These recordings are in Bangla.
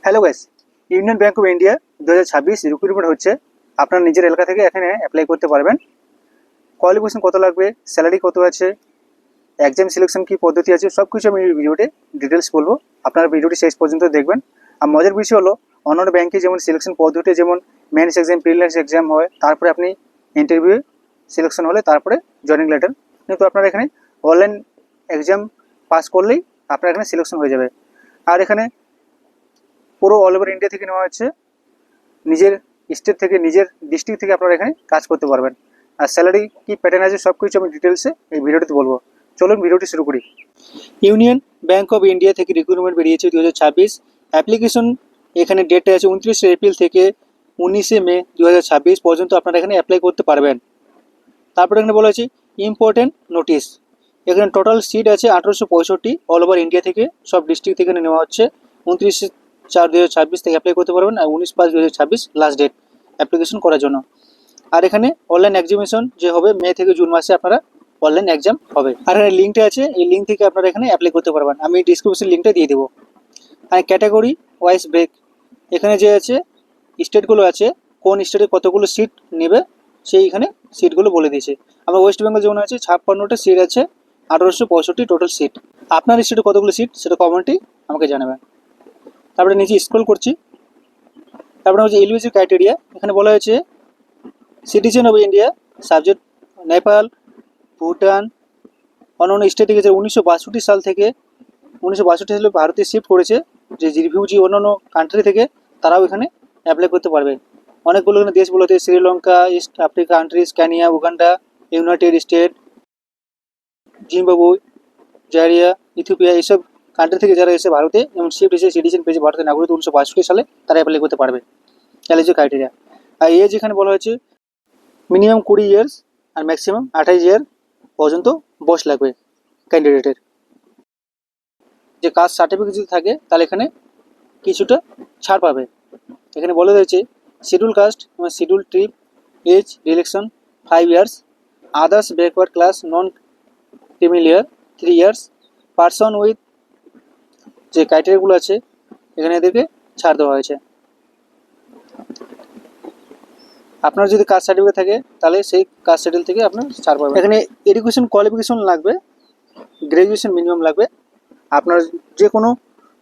Hello guys, union bank of India 2026 recruitment হচ্ছে। আপনার নিজের এলাকা থেকে এখানে অ্যাপ্লাই করতে পারবেন। কোয়ালিফিকেশন কত লাগবে, স্যালারি কত আছে, এক্সাম সিলেকশন কি পদ্ধতি আছে, সব কিছু আমি ভিডিওতে ডিটেলস বলবো। আপনারা ভিডিওটি শেষ পর্যন্ত দেখবেন। আর মজার বিষয় হলো, অন্যান্য ব্যাংকে যেমন সিলেকশন পদ্ধতি যেমন মেন্স এক্সাম, প্রিলিমিনারি এক্সাম হয়, তারপরে আপনি ইন্টারভিউ সিলেকশন হলে তারপরে জয়েনিং লেটার, কিন্তু আপনারা এখানে অনলাইন এক্সাম পাস করলেই আপনার এখানে সিলেকশন হয়ে যাবে। আর এখানে পুরো অল ওভার ইন্ডিয়া থেকে নেওয়া হচ্ছে, নিজের স্টেট থেকে নিজের ডিস্ট্রিক্ট থেকে আপনারা এখানে কাজ করতে পারবেন। আর স্যালারি কি প্যাটার্ন আছে সব কিছু আমি ডিটেলসে এই ভিডিওটিতে বলবো। চলুন ভিডিওটি শুরু করি। ইউনিয়ন ব্যাংক অফ ইন্ডিয়া থেকে রিক্রুটমেন্ট বেরিয়েছে 2026। অ্যাপ্লিকেশন এখানে ডেটটা আছে 29 এপ্রিল থেকে 19 মে 2026 পর্যন্ত আপনারা এখানে অ্যাপ্লাই করতে পারবেন। তারপরে এখানে বলা আছে ইম্পর্টেন্ট নোটিশ। এখানে টোটাল সিট আছে 1865 অল ওভার ইন্ডিয়া থেকে, সব ডিস্ট্রিক্ট থেকে নেওয়া হচ্ছে। 29/4/2026 থেকে অ্যাপ্লাই করতে পারবেন। আর 19/5/2026 লাস্ট ডেট অ্যাপ্লিকেশন করার জন্য। আর এখানে অনলাইন এক্সামিনেশন যে হবে মে থেকে জুন মাসে আপনারা অনলাইন এক্সাম হবে। আর এখানে লিঙ্কটা আছে, এই লিঙ্ক থেকে আপনারা এখানে অ্যাপ্লাই করতে পারবেন। আমি ডিসক্রিপশন লিঙ্কটা দিয়ে দেবো। আর ক্যাটাগরি ওয়াইজ ব্রেক এখানে যে আছে স্টেটগুলো আছে, কোন স্টেটে কতগুলো সিট নেবে সেই এখানে সিটগুলো বলে দিয়েছে। আমরা ওয়েস্ট বেঙ্গল যেমন আছে 56টা সিট আছে, 1865 টোটাল সিট। আপনার স্টেটে কতগুলো সিট সেটা কমেন্টে আমাকে জানাবেন। তারপরে নিচে স্ক্রল করছি, তারপরে হচ্ছে এলিজিবিলিটি ক্রাইটেরিয়া। এখানে বলা হয়েছে citizen of India, subject Nepal, Bhutan, অন্যান্য স্টেট থেকে যে 1962 সাল থেকে 1962 সালে ভারতে শিফট করেছে যে রিফিউজি অন্যান্য কান্ট্রি থেকে, তারাও এখানে অ্যাপ্লাই করতে পারবে। অনেকগুলো এখানে দেশ বলতে Sri Lanka, East Africa countries, Kenya, Uganda, United State, Zimbabwe, জাইরিয়া, ইথিওপিয়া, এইসব কান্ট্রি থেকে যারা এসে ভারতে যেমন শিফট এসে সিটিজেন পেয়েছে ভারতের নাগরিক 1962 সালে, তারা অ্যাপ্লাই করতে পারবে। তাহলে যে ক্রাইটেরিয়া। আর এজ এখানে বলা হয়েছে মিনিমাম 20 ইয়ার্স আর ম্যাক্সিমাম 28 ইয়ার পর্যন্ত বয়স লাগবে ক্যান্ডিডেটের। যে কাস্ট সার্টিফিকেট যদি থাকে তাহলে এখানে কিছুটা ছাড় পাবে। এখানে বলে রয়েছে শিডিউল কাস্ট এবং schedule tribe age relaxation 5 years, others backward class non creamy layer 3 years, person with যে ক্রাইটেরিয়াগুলো আছে এখানে এদেরকে ছাড় দেওয়া হয়েছে। আপনার যদি কাস্ট সার্টিফিকেট থাকে তাহলে সেই কাস্ট সার্টিফিকেট থেকে আপনার ছাড় পাবেন। এখানে এডুকেশন কোয়ালিফিকেশন লাগবে, গ্র্যাজুয়েশন মিনিমাম লাগবে। আপনার যে কোনো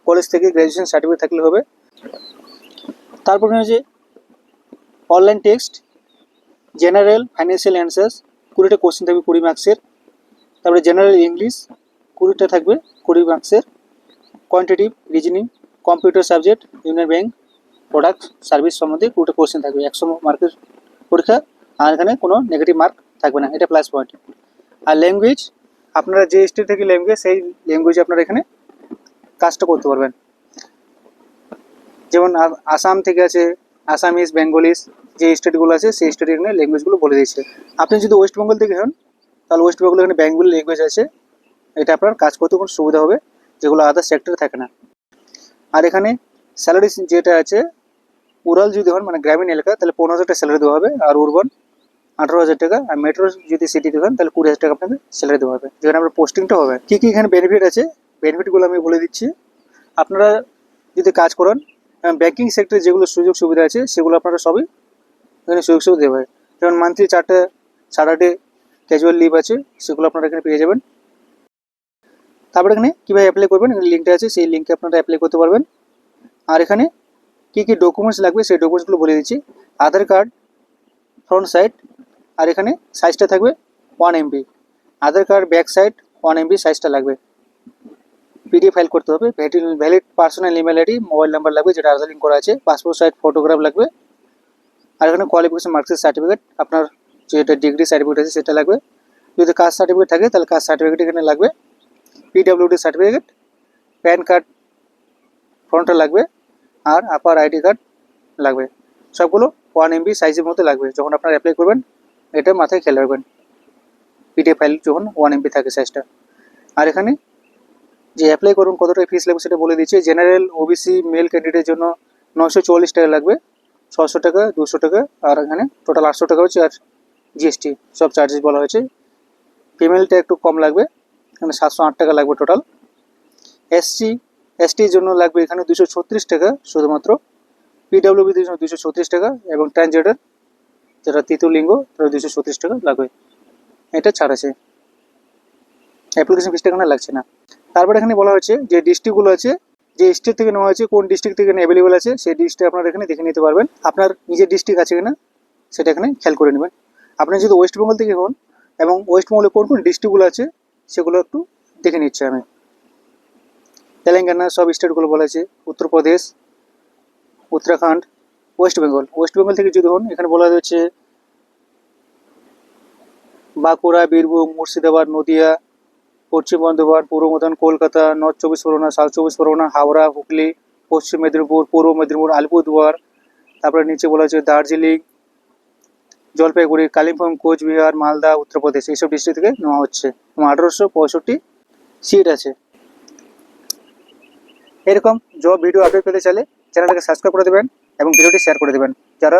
কলেজ থেকে গ্র্যাজুয়েশন সার্টিফিকেট থাকলে হবে। তারপরে হচ্ছে online text, general financial answers 20টা কোশ্চেন থাকবে 20 মার্কসের। তারপরে জেনারেল ইংলিশ 20টা থাকবে 20 মার্কসের। Quantitative reasoning, computer subject, union bank product service সম্বন্ধে 20টা কোশ্চেন থাকবে, 100 মার্কের পরীক্ষা। আর এখানে কোনো নেগেটিভ মার্ক থাকবে না, এটা প্লাস পয়েন্ট। আর ল্যাঙ্গুয়েজ, আপনারা যে স্টেট থেকে ল্যাঙ্গুয়েজ সেই ল্যাঙ্গুয়েজে আপনারা এখানে কাজটা করতে পারবেন। যেমন আসাম থেকে আছে আসামিস, বেঙ্গলিস, যে স্টেটগুলো আছে সেই স্টেটের এখানে ল্যাঙ্গুয়েজগুলো বলে দিয়েছে। আপনি যদি ওয়েস্ট বেঙ্গল থেকে হন তাহলে ওয়েস্ট বেঙ্গল এখানে বেঙ্গলি ল্যাঙ্গুয়েজ আছে, এটা আপনার কাজ করতে কোনো সুবিধা হবে, যেগুলো আদার সেক্টরে থাকে না। আর এখানে স্যালারি যেটা আছে, উরাল যদি হন মানে গ্রামীণ এলাকা তাহলে 15,000 টাকা স্যালারি দেওয়া হবে, আর উর্বান 18,000 টাকা, আর মেট্রো যদি সিটিতে হন তাহলে 20,000 টাকা আপনাকে স্যালারি দেওয়া হবে, যেখানে আপনার পোস্টিংটা হবে। কী কী এখানে বেনিফিট আছে, বেনিফিটগুলো আমি বলে দিচ্ছি। আপনারা যদি কাজ করেন ব্যাঙ্কিং সেক্টরে যেগুলো সুযোগ সুবিধা আছে সেগুলো আপনারা সবই এখানে সুযোগ সুবিধা দেওয়া হয়। যেমন মান্থলি 4টা স্যাটারডে ক্যাজুয়াল লিভ আছে, সেগুলো আপনারা এখানে পেয়ে যাবেন। তারপরে এখানে কীভাবে অ্যাপ্লাই করবেন, এখানে লিঙ্কটা আছে, সেই লিঙ্কে আপনারা অ্যাপ্লাই করতে পারবেন। আর এখানে কী কী ডকুমেন্টস লাগবে সেই ডকুমেন্টসগুলো বলে দিচ্ছি। আধার কার্ড ফ্রন্ট সাইড, আর এখানে সাইজটা থাকবে 1 MB। আধার কার্ড ব্যাক সাইড 1 MB সাইজটা লাগবে। পিডিএফ ফাইল করতে হবে। Valid personal email ID, mobile number লাগবে যেটা আধার লিঙ্ক করা আছে। পাসপোর্ট সাইজ ফটোগ্রাফ লাগবে। আর এখানে কোয়ালিফিকেশন মার্কসের সার্টিফিকেট, আপনার যেটা ডিগ্রি সার্টিফিকেট আছে সেটা লাগবে। যদি কাস্ট সার্টিফিকেট থাকে তাহলে কাস্ট সার্টিফিকেট এখানে লাগবে। পিডব্লিউডি সার্টিফিকেট, প্যান কার্ড ফ্রন্টে লাগবে, আর আপার আইডি কার্ড লাগবে। সবগুলো 1 MB সাইজের মধ্যে লাগবে। যখন আপনারা অ্যাপ্লাই করবেন এটা মাথায় খেয়াল রাখবেন, পিডিএফ ফাইল যখন 1 MB থাকে সাইজটা। আর এখানে যে অ্যাপ্লাই করুন কতটা ফিস লাগবে সেটা বলে দিচ্ছি। জেনারেল ওবিসি মেল ক্যান্ডিডেটের জন্য 944 টাকা লাগবে, 600 টাকা, 200 টাকা, আর এখানে টোটাল 800 টাকা হচ্ছে। আর জিএসটি সব চার্জেস বলা হয়েছে। ফিমেলটা একটু কম লাগবে, এখানে 708 টাকা লাগবে টোটাল। এসসি এসটির জন্য লাগবে এখানে 236 টাকা শুধুমাত্র, পিডব্লিউবিদের জন্য 236 টাকা, এবং ট্রান্সজেন্ডার যেটা তৃতীয় লিঙ্গ তারা 236 টাকা লাগবে। এটা ছাড় আছে, অ্যাপ্লিকেশন ফিসটা এখানে লাগছে না। তারপর এখানে বলা হচ্ছে যে ডিস্ট্রিক্টগুলো আছে, যে স্টেট থেকে নেওয়া হয়েছে, কোন ডিস্ট্রিক্ট থেকে অ্যাভেলেবেল আছে সেই ডিস্ট্রিক্ট আপনারা এখানে দেখে নিতে পারবেন। আপনার নিজের ডিস্ট্রিক্ট আছে কিনা সেটা এখানে খেয়াল করে নেবেন। আপনি যদি ওয়েস্ট বেঙ্গল থেকে হন এবং ওয়েস্ট বেঙ্গলে কোন কোন ডিস্ট্রিক্টগুলো আছে সেগুলো একটু দেখে নিচ্ছি আমি। তেলেঙ্গানা সব স্টেটগুলো বলা আছে, উত্তরপ্রদেশ, উত্তরাখণ্ড, ওয়েস্ট বেঙ্গল থেকে যদি হন এখানে বলা হচ্ছে বাঁকুড়া, বীরভূম, মুর্শিদাবাদ, নদিয়া, পশ্চিম বর্ধমান, পূর্ব বর্ধমান, কলকাতা, নর্থ 24 পরগনা, সাউথ 24 পরগনা, হাওড়া, হুগলি, পশ্চিম মেদিনীপুর, পূর্ব মেদিনীপুর, আলিপুরদুয়ার, তারপরে নিচে বলা হচ্ছে দার্জিলিং, জলপাইগুড়ি, কালিম্পং, কোচবিহার, মালদা, উত্তরপ্রদেশ, এইসব ডিস্ট্রিক্ট থেকে নেওয়া হচ্ছে। এবং 1865 সিট আছে। এরকম জব ভিডিও আপডেট পেতে চাইলে চ্যানেলটাকে সাবস্ক্রাইব করে দেবেন এবং ভিডিওটি শেয়ার করে দেবেন যারা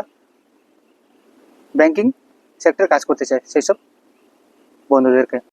ব্যাংকিং সেক্টরে কাজ করতে চায় সেই সব বন্ধুদেরকে।